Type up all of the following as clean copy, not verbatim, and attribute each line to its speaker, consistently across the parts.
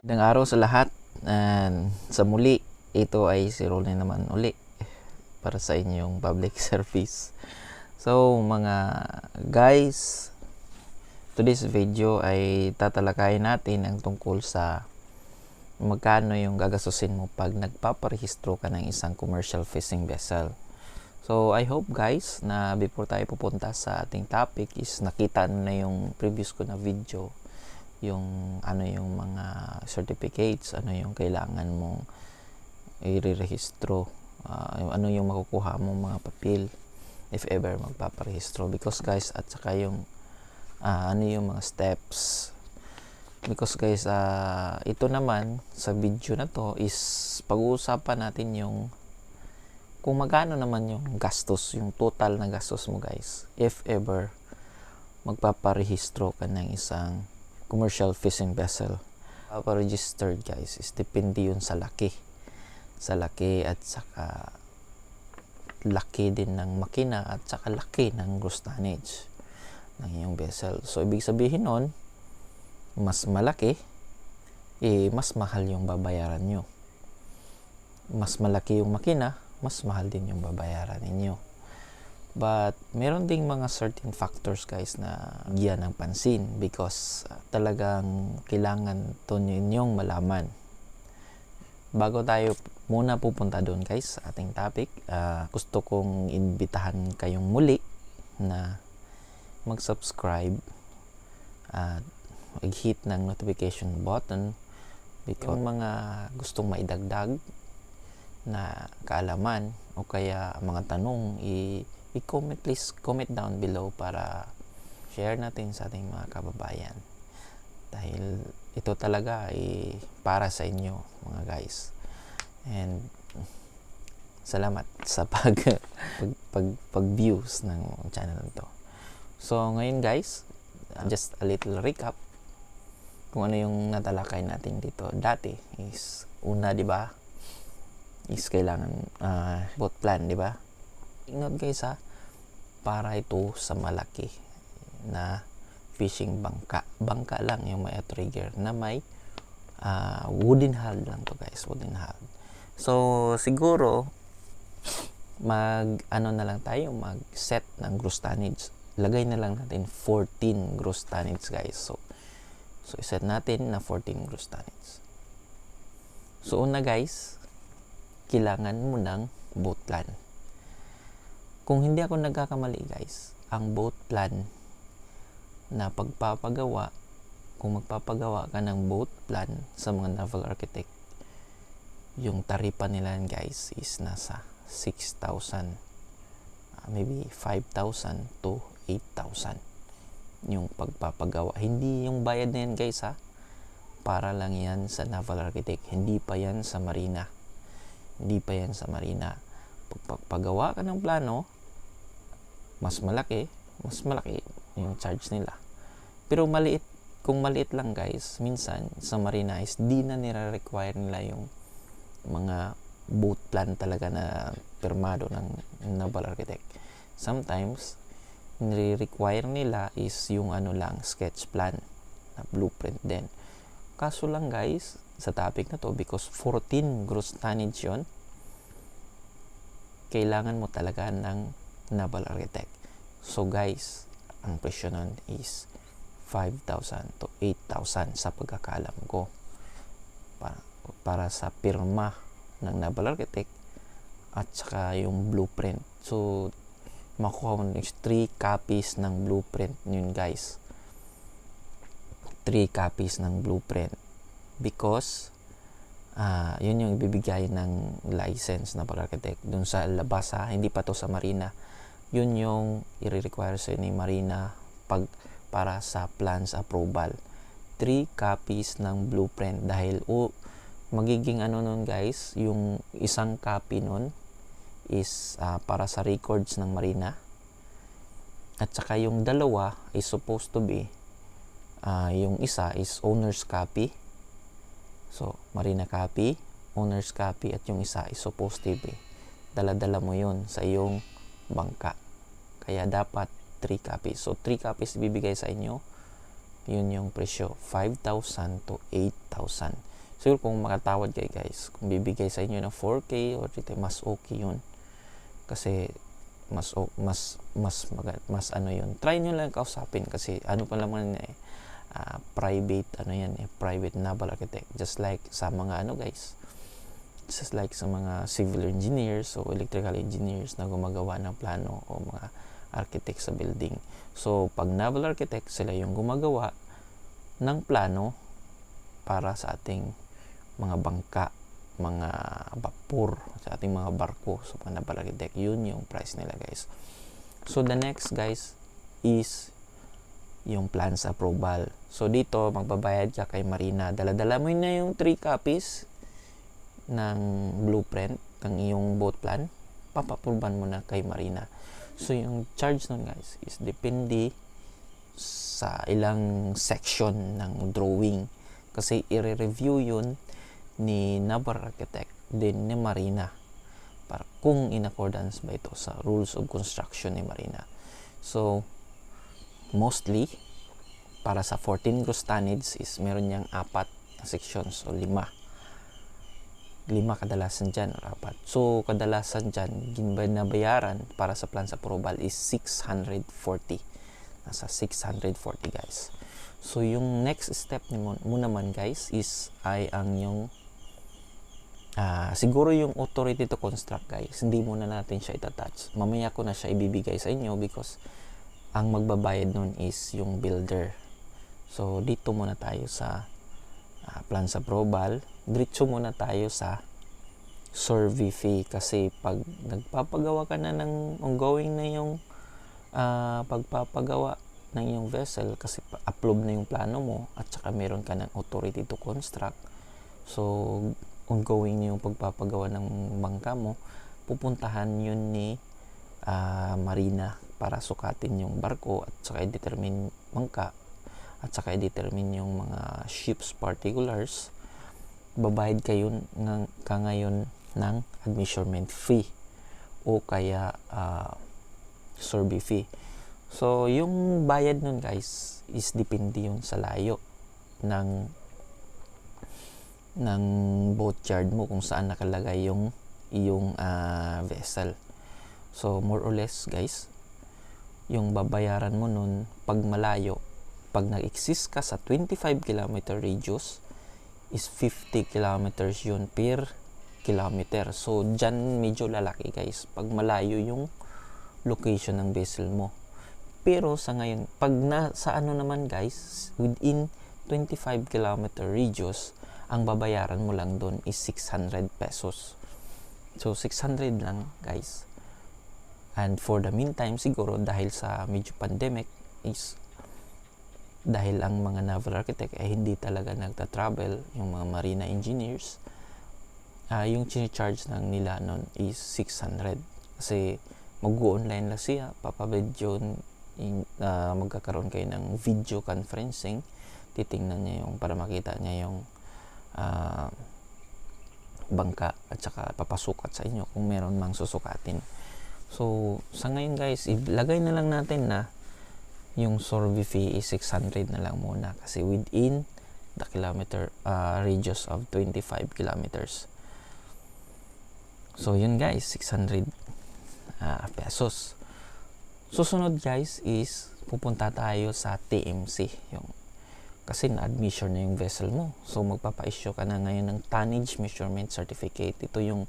Speaker 1: Magandang araw sa lahat. And sa muli, ito ay si Rolly naman uli para sa inyong public service. So mga guys, today's video ay tatalakayin natin ang tungkol sa magkano yung gagastusin mo pag nagpaparehistro ka ng isang commercial fishing vessel. So I hope guys na before tayo pupunta sa ating topic is nakita na yung previous ko na video, yung ano yung mga certificates, ano yung kailangan mong i-rehistro, ano yung makukuha mong mga papel if ever magpaparehistro, because guys, at saka yung ano yung mga steps, because guys, ito naman sa video na to is pag-uusapan natin yung kung magkano naman yung gastos, yung total na gastos mo guys if ever magpaparehistro ka ng isang commercial fishing vessel. Registered guys is depende yun sa laki at saka laki din ng makina at saka laki ng gross tonnage ng iyong vessel. So ibig sabihin nun, mas malaki, mas mahal yung babayaran nyo. Mas malaki yung makina, mas mahal din yung babayaran ninyo. But meron ding mga certain factors guys na bigyan ng pansin, because talagang kailangan to ninyong malaman. Bago tayo muna pupunta doon guys sa ating topic, gusto kong imbitahan kayong muli na mag-subscribe at mag-hit ng notification button, because yung mga gustong maidagdag na kaalaman o kaya mga tanong, i-comment, please comment down below para share natin sa ating mga kababayan, dahil ito talaga ay para sa inyo mga guys. And salamat sa pag views ng channel nito. So ngayon guys, just a little recap kung ano yung natalakay natin dito dati is, una, di ba, is kailangan boat plan, di ba? Ingat guys para ito sa malaki na fishing bangka lang yung may trigger na may wooden hull lang to guys, wooden hull. So siguro mag set ng gross tonnage, lagay na lang natin 14 gross tonnage guys. So iset natin na 14 gross tonnage. So una guys, kailangan mo ng boat plan. Kung hindi ako nagkakamali guys, ang boat plan na pagpapagawa, kung magpapagawa ka ng boat plan sa mga naval architect, yung taripa nila guys is nasa 6,000, maybe 5,000 to 8,000 yung pagpapagawa. Hindi yung bayad na yan guys para lang yan sa naval architect, hindi pa yan sa marina. Pagpagawa ka ng plano, mas malaki yung charge nila. Pero kung maliit lang guys, minsan sa marina is di na nire-require nila yung mga boat plan talaga na pirmado ng naval architect. Sometimes nire-require nila is yung sketch plan na blueprint din. Kaso lang guys, sa topic na to, because 14 gross tonnage yun, kailangan mo talaga ng naval architect. So guys, ang presyo nun is 5,000 to 8,000 sa pagkakaalam ko para sa pirma ng naval architect at saka yung blueprint. So makuha mo 3 copies ng blueprint yun guys, 3 copies ng blueprint, because yun yung ibibigay ng license na architect dun sa labas hindi pa to sa marina. Yun yung i-require sa ni marina para sa plans approval, 3 copies ng blueprint, dahil magiging nun guys, yung isang copy nun is para sa records ng marina, at saka yung dalawa is supposed to be yung isa is owner's copy. So, marina copy, owner's copy, at yung isa is supposed to be dala-dala mo yun sa iyong bangka. Kaya dapat 3 copies. So, 3 copies bibigay sa inyo. Yun yung presyo, 5,000 to 8,000. Siguro kung makatawad kayo guys, kung bibigay sa inyo ng 4K or dito, mas okay yun. Kasi mas ano yun. Try nyo lang kausapin kasi ano pa naman private ano yan private naval architect, just like sa mga ano guys, just like sa mga civil engineers o electrical engineers na gumagawa ng plano o mga architect sa building. So pag naval architect, sila yung gumagawa ng plano para sa ating mga bangka, mga vapor, sa ating mga barko. So pag naval architect, yun yung price nila guys. So the next guys is yung plans approval. So dito magbabayad ka kay Marina. Dala-dala mo na yung 3 copies ng blueprint ng iyong boat plan, papaproban mo na kay Marina. So yung charge nun guys is depende sa ilang section ng drawing, kasi i-review yun ni naval architect din ni Marina para kung in accordance ba ito sa rules of construction ni Marina. So mostly para sa 14 gross tonnage is meron niyang 4 na sections o 5 kadalasan dyan or 4. So kadalasan dyan ginabayaran para sa plans approval is 640. Nasa 640 guys. So yung next step mo naman guys is ay ang yung siguro yung authority to construct guys, hindi muna natin siya itatouch. Mamaya ko na siya ibibigay sa inyo because ang magbabayad nun is yung builder. So dito muna tayo sa plans approval. Diretso muna tayo sa survey fee, kasi pag nagpapagawa ka na ng ongoing na yung pagpapagawa ng yung vessel, kasi upload na yung plano mo at saka meron ka ng authority to construct, so ongoing yung pagpapagawa ng bangka mo, pupuntahan yun ni Marina para sukatin yung barko at saka i-determine bangka at saka i-determine yung mga ships particulars. Babayad kayo ngayon ng admeasurement fee o kaya survey fee. So yung bayad nun guys is depende yun sa layo ng boat yard mo kung saan nakalagay yung vessel. So more or less guys, yung babayaran mo nun pag malayo, pag nag-exist ka sa 25 km radius is 50 kilometers yun per kilometer. So dyan medyo lalaki guys pag malayo yung location ng vessel mo. Pero sa ngayon, pag sa ano naman guys, within 25 km radius, ang babayaran mo lang doon is 600 pesos. So 600 lang guys. And for the meantime, siguro dahil sa medyo pandemic is dahil ang mga naval architect ay hindi talaga nagta-travel, yung mga marina engineers, yung charge ng nila noon is 600. Kasi mag-online lang siya, papavideo, magkakaroon kayo ng video conferencing, titingnan niya yung para makita niya yung bangka at saka papasukat sa inyo kung meron mang susukatin. So sa ngayon guys, ilagay na lang natin na yung survey fee is 600 na lang muna kasi within the kilometer radius of 25 kilometers. So yun guys, 600 pesos. Susunod guys is pupunta tayo sa TMC, yung kasi na-admission na yung vessel mo. So magpapa-issue ka na ngayon ng tonnage measurement certificate. Ito yung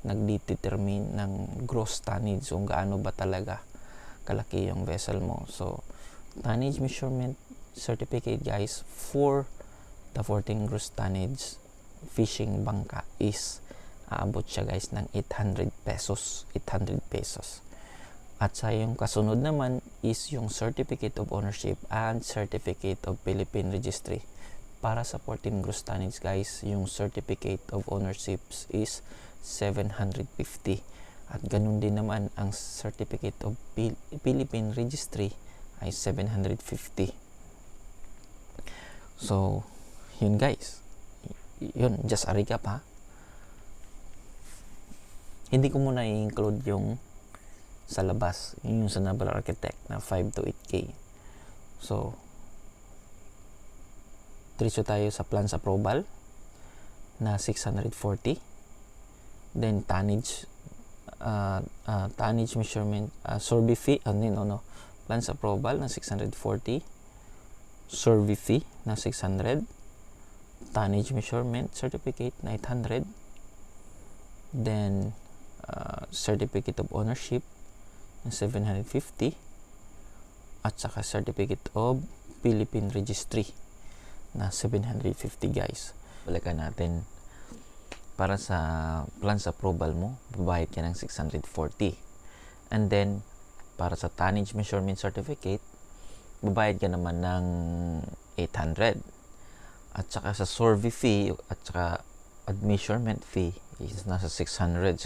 Speaker 1: nagdetermine ng gross tonnage, kung gaano ba talaga kalaki yung vessel mo. So tonnage measurement certificate guys for the 14 gross tonnage fishing bangka is aabot siya guys ng 800 pesos. At sa yung kasunod naman is yung Certificate of Ownership and Certificate of Philippine Registry. Para sa 14 gross tonnage guys, yung Certificate of Ownership is 750. At ganun din naman ang Certificate of Philippine Registry ay 750. So, yun guys. Yun, just a recap ha. Hindi ko muna i-include yung sa labas, yung sa naval architect na 5 to 8K. So diretso tayo sa plans approval. na 640. Then tonnage measurement, survey fee, plans approval na 640, survey fee na 600, tonnage measurement certificate na 800, then certificate of ownership na 750, at saka certificate of Philippine Registry na 750 guys. Balikan natin, para sa plans approval mo, babayad ka ng 640. And then, para sa tonnage measurement certificate, babayad ka naman ng 800. At saka sa survey fee, at saka measurement fee, is nasa 600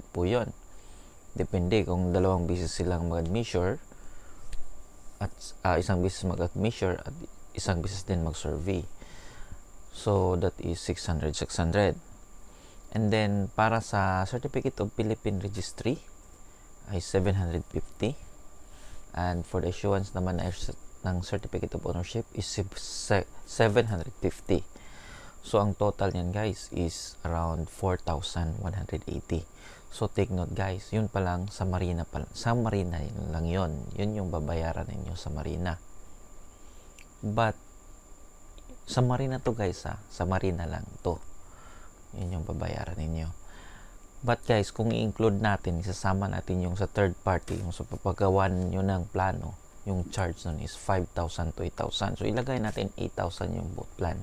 Speaker 1: po yun. Depende kung dalawang beses silang mag-measure, at isang beses mag-measure, at isang beses din mag-survey. So, that is 600. And then, para sa Certificate of Philippine Registry, ay 750. And for the issuance naman ng Certificate of Ownership is 750. So, ang total niyan guys is around 4,180. So, take note guys, yun pa lang sa Marina yun lang yun. Yun yung babayaran ninyo sa Marina. But, sa Marina to guys sa Marina lang to. Yun yung babayaran ninyo. But guys, kung i-include natin, isasama natin yung sa third party, yung sa papagawan nyo ng plano, yung charge nun is 5,000 to 8,000. So, ilagay natin 8,000 yung boat plan.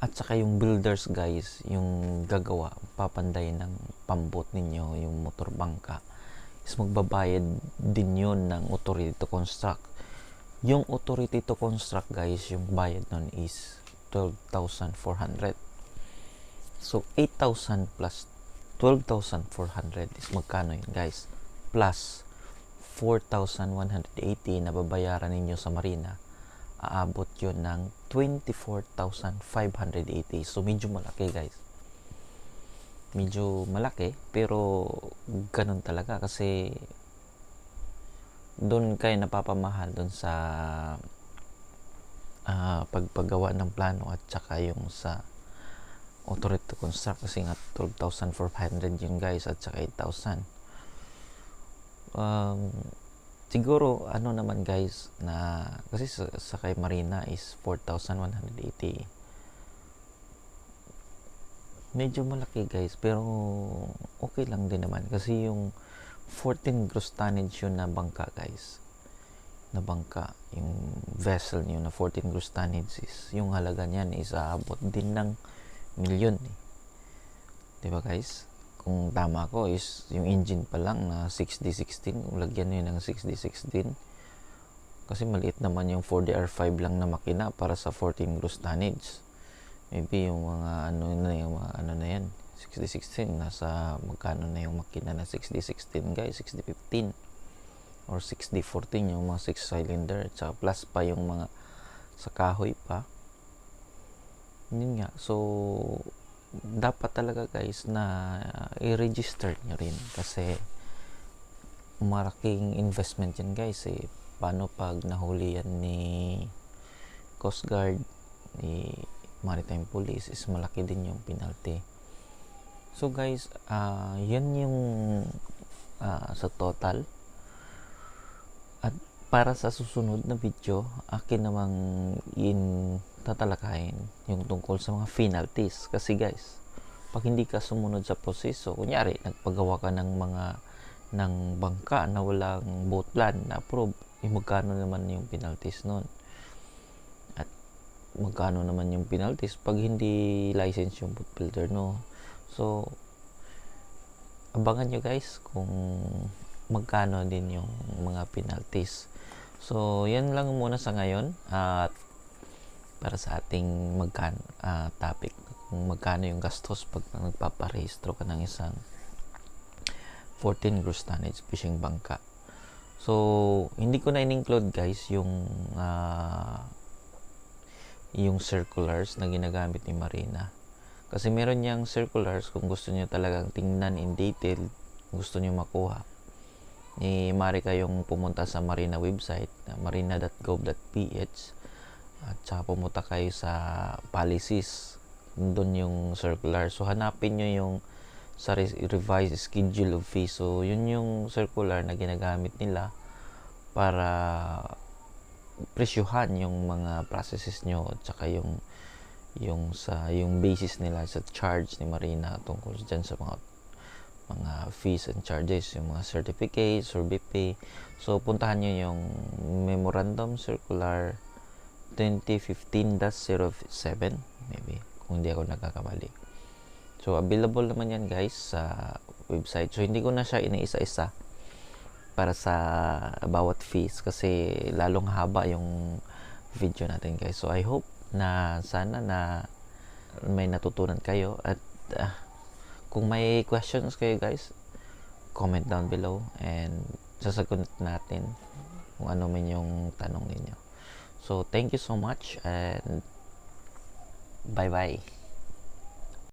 Speaker 1: At saka yung builders guys, yung gagawa, papanday ng pambot ninyo, yung motor bangka, is magbabayad din yun ng authority to construct. Yung authority to construct guys, yung bayad nun is 12,400. So, 8,000 plus 12,400 is magkano yun guys? Plus 4,180 na babayaran ninyo sa Marina, aabot yun ng 24,580. So, medyo malaki guys. Medyo malaki, pero ganun talaga kasi doon kayo napapamahal doon sa pagpagawa ng plano at saka yung sa authority to construct kasi nga 12,400 yun guys at saka 8,000. Siguro ano naman guys na kasi sa kay Marina is 4,180. Medyo malaki guys pero okay lang din naman kasi yung 14 gross tonnage yun na bangka guys, na bangka, yung vessel nyo na 14 gross tonnage is, yung halaga niyan is aabot din ng milyon diba guys? Kung tama ko is yung engine pa lang na 6D16, kung lagyan nyo ng 6D16 kasi maliit naman yung 4DR5 lang na makina para sa 14 gross tonnage. Maybe yung mga ano na yan 6D16, nasa magkano na yung makina na 6D16 guys, 6D15 or 6D14 yung mga 6 cylinder, tsaka plus pa yung mga sa kahoy pa. Yun nga, so dapat talaga guys na i-register nyo rin kasi malaking investment yan guys paano pag nahuli yan ni Coast Guard, ni Maritime Police, is malaki din yung penalty. So guys, yan yung sa total. At para sa susunod na video, akin namang tatalakayin yung tungkol sa mga penalties. Kasi guys, pag hindi ka sumunod sa proseso, kunyari, nagpagawa ka ng bangka na walang boat plan na approve, magkano naman yung penalties nun? At magkano naman yung penalties pag hindi license yung boat builder, no? So, abangan nyo guys kung magkano din yung mga penalties. So, yan lang muna sa ngayon. At para sa ating topic, kung magkano yung gastos pag nagpaparehistro ka ng isang 14 gross tonnage fishing bangka. So, hindi ko na in-include guys yung circulars na ginagamit ni Marina. Kasi meron niyang circulars kung gusto niyo talagang tingnan in detail, gusto niyo makuha. Maaari kayong pumunta sa Marina website, marina.gov.ph, at saka pumunta kayo sa policies doon yung circular. So hanapin nyo yung sa revised schedule of fees. So yun yung circular na ginagamit nila para presyuhan yung mga processes nyo at saka yung basis nila sa charge ni Marina tungkol dyan sa mga fees and charges, yung mga certificates or BP. So puntahan nyo yung Memorandum Circular 2015-07 maybe, kung hindi ako nagkakamali. So available naman yan guys sa website. So hindi ko na siya iniisa-isa para sa bawat fees kasi lalong haba yung video natin guys. So I hope na sana na may natutunan kayo at kung may questions kayo guys, comment down below and sasagot natin kung ano man yung tanong ninyo. So thank you so much and bye bye.